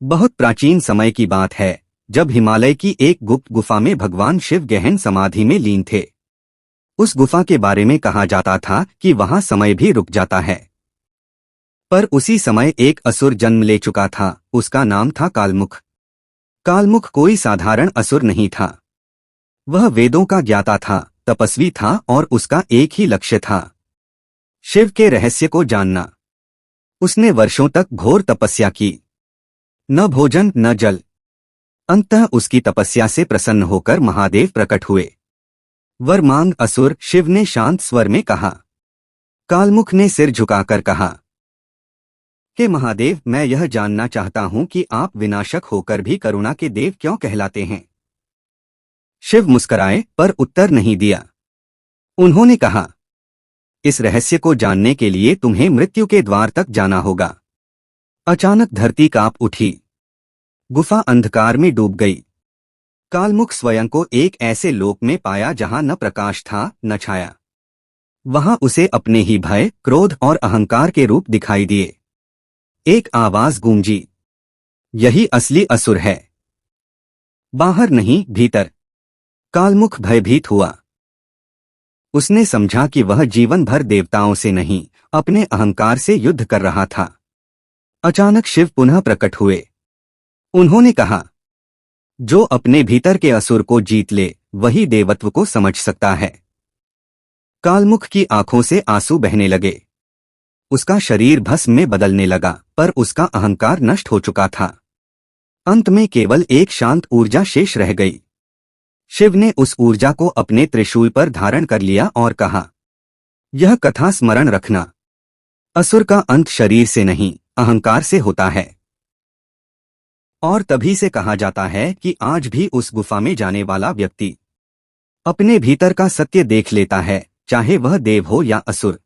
बहुत प्राचीन समय की बात है, जब हिमालय की एक गुप्त गुफा में भगवान शिव गहन समाधि में लीन थे। उस गुफा के बारे में कहा जाता था कि वहां समय भी रुक जाता है। पर उसी समय एक असुर जन्म ले चुका था। उसका नाम था कालमुख। कालमुख कोई साधारण असुर नहीं था। वह वेदों का ज्ञाता था, तपस्वी था और उसका एक ही लक्ष्य था, शिव के रहस्य को जानना। उसने वर्षों तक घोर तपस्या की, न भोजन न जल। अंततः उसकी तपस्या से प्रसन्न होकर महादेव प्रकट हुए। वर मांग असुर, शिव ने शांत स्वर में कहा। कालमुख ने सिर झुकाकर कहा कि महादेव, मैं यह जानना चाहता हूं कि आप विनाशक होकर भी करुणा के देव क्यों कहलाते हैं। शिव मुस्कराए पर उत्तर नहीं दिया। उन्होंने कहा, इस रहस्य को जानने के लिए तुम्हें मृत्यु के द्वार तक जाना होगा। अचानक धरती कांप उठी। गुफा अंधकार में डूब गई। कालमुख स्वयं को एक ऐसे लोक में पाया जहां न प्रकाश था न छाया। वहां उसे अपने ही भय, क्रोध और अहंकार के रूप दिखाई दिए। एक आवाज गूंजी, यही असली असुर है, बाहर नहीं भीतर। कालमुख भयभीत हुआ। उसने समझा कि वह जीवन भर देवताओं से नहीं, अपने अहंकार से युद्ध कर रहा था। अचानक शिव पुनः प्रकट हुए। उन्होंने कहा, जो अपने भीतर के असुर को जीत ले, वही देवत्व को समझ सकता है। कालमुख की आंखों से आंसू बहने लगे। उसका शरीर भस्म में बदलने लगा, पर उसका अहंकार नष्ट हो चुका था। अंत में केवल एक शांत ऊर्जा शेष रह गई। शिव ने उस ऊर्जा को अपने त्रिशूल पर धारण कर लिया और कहा, यह कथा स्मरण रखना, असुर का अंत शरीर से नहीं, अहंकार से होता है। और तभी से कहा जाता है कि आज भी उस गुफा में जाने वाला व्यक्ति अपने भीतर का सत्य देख लेता है, चाहे वह देव हो या असुर।